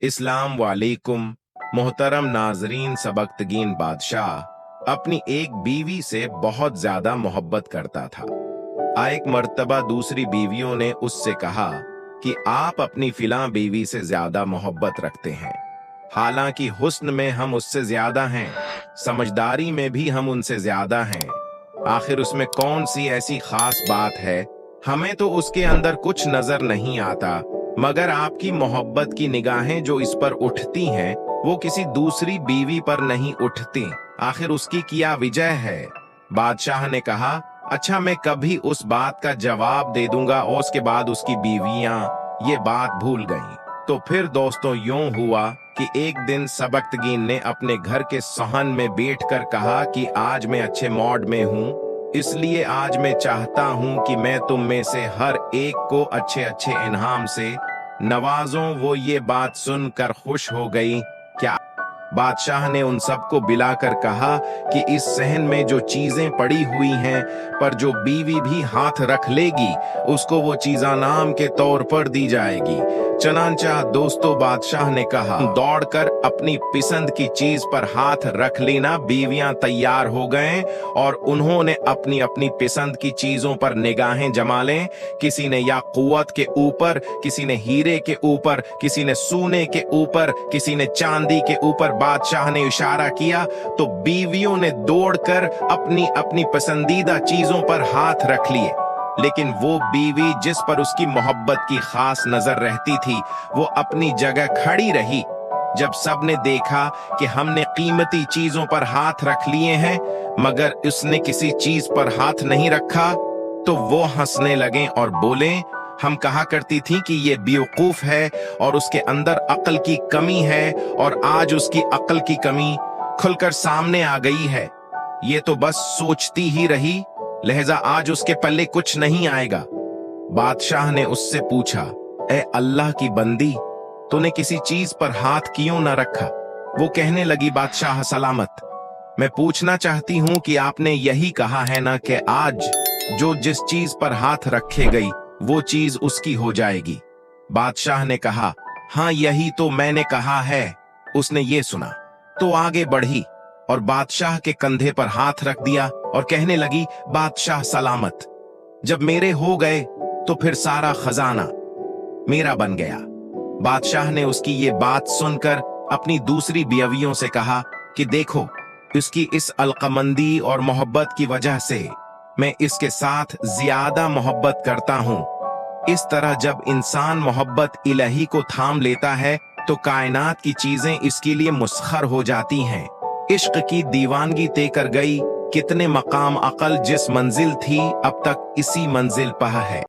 इस्लाम वालेकुम। मोहतरम नाजरीन, सबक्तगीन बादशाह अपनी एक बीवी से बहुत ज्यादा मोहब्बत करता था। एक मर्तबा दूसरी बीवियों ने उससे कहा कि आप अपनी फिला बीवी से ज्यादा मोहब्बत रखते हैं, हालांकि हुस्न में हम उससे ज्यादा हैं, समझदारी में भी हम उनसे ज्यादा हैं। आखिर उसमें कौन सी ऐसी खास बात है? हमें तो उसके अंदर कुछ नजर नहीं आता, मगर आपकी मोहब्बत की निगाहें जो इस पर उठती हैं वो किसी दूसरी बीवी पर नहीं उठती। आखिर उसकी क्या वजह है? बादशाह ने कहा, अच्छा मैं कभी उस बात का जवाब दे दूंगा। और उसके बाद उसकी बीवियां ये बात भूल गईं। तो फिर दोस्तों यूं हुआ कि एक दिन सबक्तगीन ने अपने घर के सहन में बैठकर कहा कि आज मैं अच्छे मूड में हूँ, इसलिए आज मैं चाहता हूँ कि मैं तुम में से हर एक को अच्छे अच्छे इनाम से नवाजों। वो ये बात सुनकर खुश हो गई। क्या बादशाह ने उन सबको बिलाकर कहा कि इस सहन में जो चीजें पड़ी हुई हैं, पर जो बीवी भी हाथ रख लेगी उसको वो चीज़ा नाम के तौर पर दी जाएगी। चनांचा दोस्तों बादशाह ने कहा, दौड़कर अपनी पसंद की चीज पर हाथ रख लेना। बीवियां तैयार हो गए और उन्होंने अपनी अपनी पसंद की चीजों पर निगाहें जमा लें। किसी ने याकूत के ऊपर, किसी ने हीरे के ऊपर, किसी ने सोने के ऊपर, किसी ने चांदी के ऊपर। बादशाह ने इशारा किया तो बीवियों ने दौड़कर अपनी अपनी पसंदीदा चीजों पर हाथ रख लिए, लेकिन वो बीवी जिस पर उसकी मोहब्बत की खास नजर रहती थी वो अपनी जगह खड़ी रही। जब सबने देखा कि हमने कीमती चीजों पर हाथ रख लिए हैं मगर उसने किसी चीज पर हाथ नहीं रखा, तो वो हंसने लगे और बोले, हम कहा करती थी कि ये बेवकूफ है और उसके अंदर अक्ल की कमी है, और आज उसकी अक्ल की कमी खुलकर सामने आ गई है। ये तो बस सोचती ही रही, लिहाजा आज उसके पल्ले कुछ नहीं आएगा। बादशाह ने उससे पूछा, ए अल्लाह की बंदी, तूने किसी चीज पर हाथ क्यों न रखा? वो कहने लगी, बादशाह सलामत, मैं पूछना चाहती हूँ कि आपने यही कहा है ना कि आज जो जिस चीज पर हाथ रखे गई वो चीज उसकी हो जाएगी। बादशाह ने कहा, हाँ यही तो मैंने कहा है। उसने ये सुना तो आगे बढ़ी और बादशाह के कंधे पर हाथ रख दिया और कहने लगी, बादशाह सलामत, जब मेरे हो गए तो फिर सारा खजाना मेरा बन गया। बादशाह ने उसकी ये बात सुनकर अपनी दूसरी बीवियों से कहा कि देखो, इसकी इस अलकमंदी और मोहब्बत की वजह से मैं इसके साथ ज्यादा मोहब्बत करता हूँ। इस तरह जब इंसान मोहब्बत इलाही को थाम लेता है तो कायनात की चीजें इसके लिए मुस्खर हो जाती हैं। इश्क की दीवानगी तय कर गई, कितने मकाम अकल जिस मंजिल थी अब तक इसी मंजिल पर है।